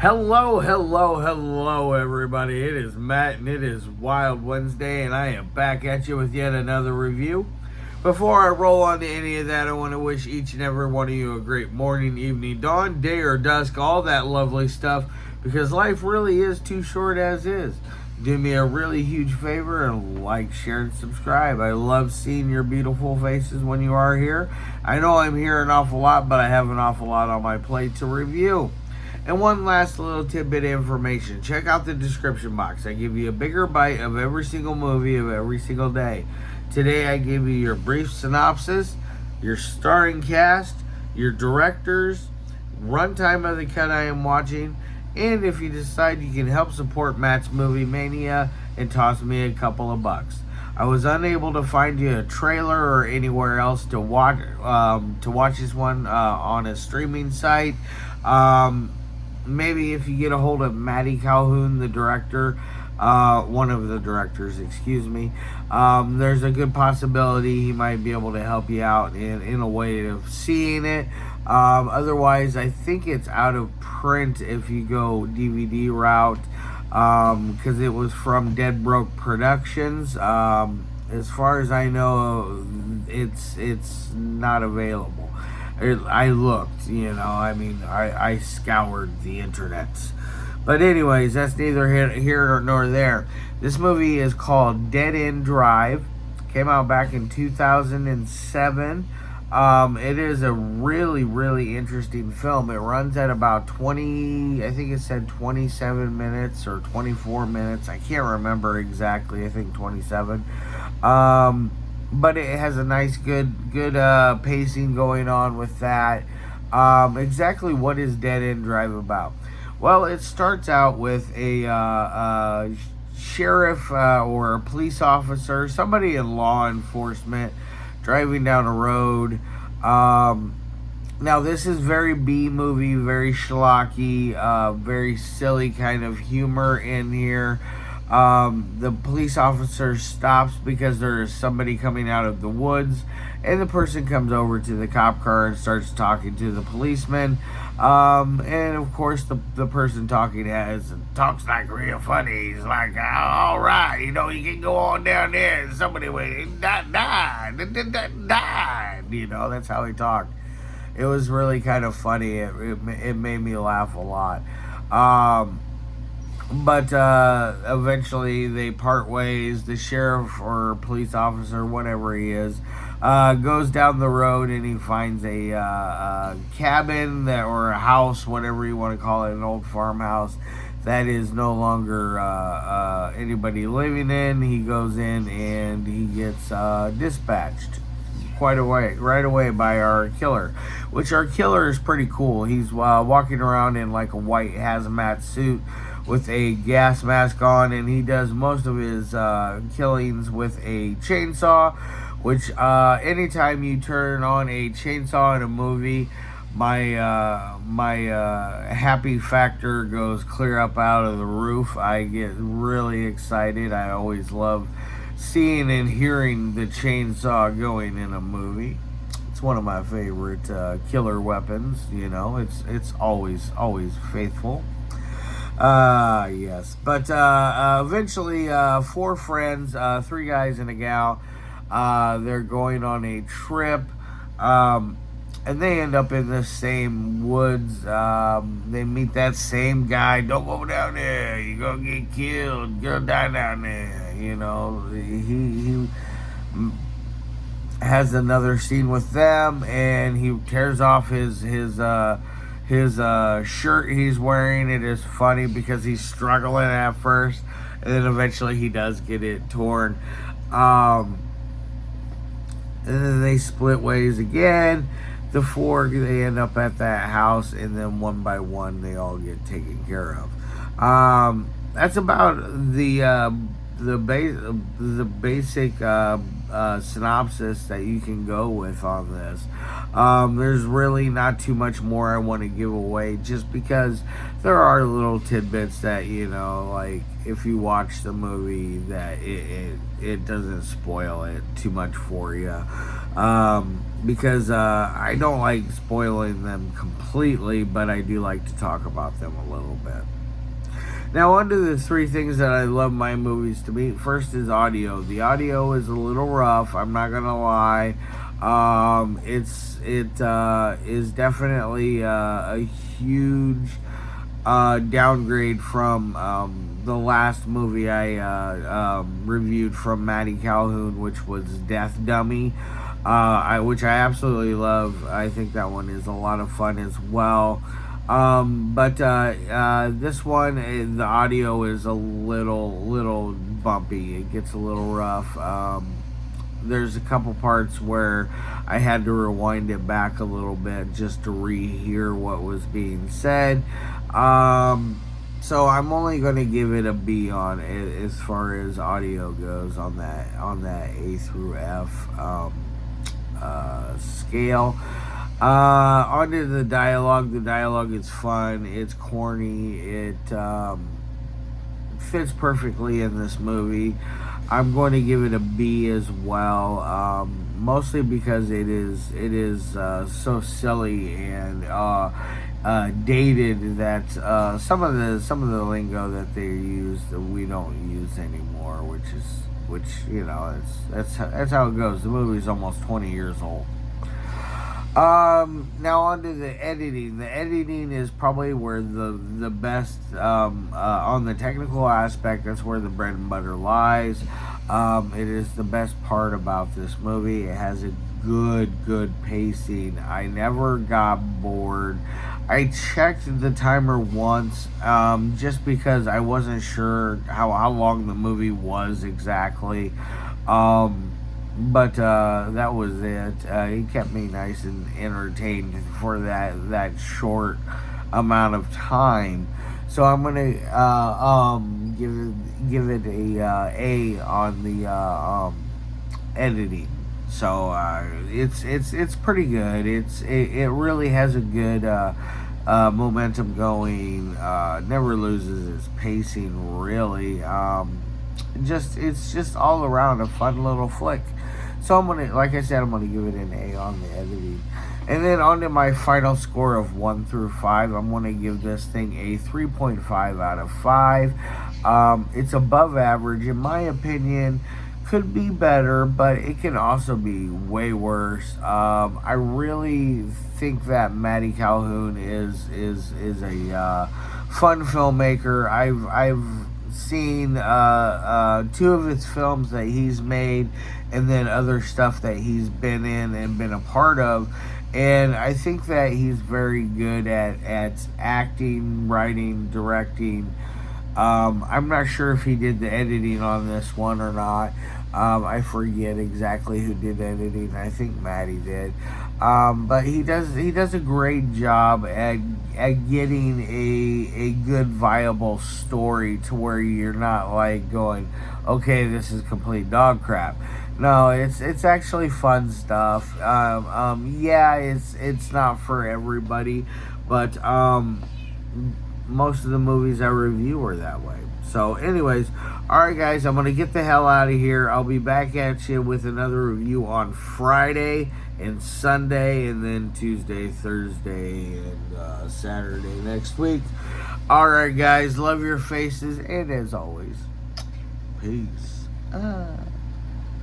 Hello, everybody. It is Matt, and it is Wild Wednesday, and I am back at you with yet another review. Before I roll on to any of that, I want to wish each and every one of you a great morning, evening, dawn, day, or dusk, all that lovely stuff, because life really is too short as is. Do me a really huge favor and like, share, and subscribe. I love seeing your beautiful faces when you are here. I know I'm here an awful lot, but I have an awful lot on my plate to review. And one last little tidbit of information. Check out the description box. I give you a bigger bite of every single movie of every single day. Today I give you your brief synopsis, your starring cast, your directors, runtime of the cut I am watching, and if you decide you can help support Matt's Movie Mania and toss me a couple of bucks. I was unable to find you a trailer or anywhere else to watch this one on a streaming site. Maybe if you get a hold of Matty Calhoun, the director, one of the directors, excuse me, there's a good possibility he might be able to help you out in a way of seeing it. Otherwise, I think it's out of print if you go DVD route, because it was from Dead Broke Productions. As far as I know, it's not available. I looked, I scoured the internets. But anyways, that's neither here nor there. This movie is called Dead End Drive. Came out back in 2007. It is a really, really interesting film. It runs at about 20, I think it said 27 minutes or 24 minutes. I can't remember exactly. I think 27. But it has a nice, good pacing going on with that. Exactly what is Dead End Drive about? Well, it starts out with a sheriff or a police officer, somebody in law enforcement, driving down a road. Now, this is very B-movie, very schlocky, very silly kind of humor in here. The police officer stops because there is somebody coming out of the woods, and the person comes over to the cop car and starts talking to the policeman. And of course, the person talking talks like real funny. He's like, all right, you can go on down there, and somebody died. That's how he talked. It was really kind of funny. It made me laugh a lot. But eventually they part ways. The sheriff or police officer, whatever he is, goes down the road and he finds a cabin or a house, whatever you want to call it, an old farmhouse that is no longer anybody living in. He goes in and he gets dispatched right away by our killer, which our killer is pretty cool. He's walking around in like a white hazmat suit with a gas mask on, and he does most of his killings with a chainsaw, which anytime you turn on a chainsaw in a movie, my happy factor goes clear up out of the roof. I get really excited. I always love seeing and hearing the chainsaw going in a movie. It's one of my favorite killer weapons. It's always faithful. Yes. But eventually, four friends, three guys and a gal, they're going on a trip, and they end up in the same woods. They meet that same guy. Don't go down there. You're gonna get killed. You're gonna die down there. He has another scene with them, and he tears off his shirt he's wearing. It is funny because he's struggling at first, and then eventually he does get it torn. And then they split ways again. The four, they end up at that house, and then one by one they all get taken care of. That's about the the basic synopsis that you can go with on this. There's really not too much more I want to give away, just because there are little tidbits that, like if you watch the movie, that it doesn't spoil it too much for you. Because I don't like spoiling them completely, but I do like to talk about them a little bit. Now, on to the three things that I love my movies to be. First is audio. The audio is a little rough, I'm not gonna lie. It is definitely a huge downgrade from the last movie I reviewed from Matty Calhoun, which was Death Dummy, which I absolutely love. I think that one is a lot of fun as well. But this one, the audio is a little bumpy. It gets a little rough. There's a couple parts where I had to rewind it back a little bit just to rehear what was being said. So I'm only going to give it a B on it as far as audio goes on that A through F scale. Onto the dialogue. The dialogue is fun. It's corny. It fits perfectly in this movie. I'm going to give it a B as well, mostly because it is so silly and dated that some of the lingo that they use that we don't use anymore, which that's how it goes. The movie's almost 20 years old. Now on to the editing. The editing is probably where the best, on the technical aspect, that's where the bread and butter lies. It is the best part about this movie. It has a good pacing. I never got bored. I checked the timer once, just because I wasn't sure how long the movie was exactly. But that was it. It kept me nice and entertained for that short amount of time. So I'm gonna give it a on the editing. So it's pretty good. It really has a good momentum going. Never loses its pacing really. It's just all around a fun little flick. So I'm gonna, like I said, I'm gonna give it an A on the editing. And then on to my final score of 1 through 5. I'm gonna give this thing a 3.5 out of 5. It's above average in my opinion. Could be better, but it can also be way worse. I really think that Matty Calhoun is a fun filmmaker. I've seen 2 of his films that he's made, and then other stuff that he's been in and been a part of, and I think that he's very good at acting, writing, directing. I'm not sure if he did the editing on this one or not. I forget exactly who did editing. I think Matty did. But he does a great job at getting a good viable story to where you're not like going, okay, this is complete dog crap. No, it's actually fun stuff. Yeah, it's not for everybody, but most of the movies I review are that way. So anyways, alright guys, I'm going to get the hell out of here. I'll be back at you with another review on Friday and Sunday, and then Tuesday, Thursday, and Saturday next week. Alright guys, love your faces, and as always, peace.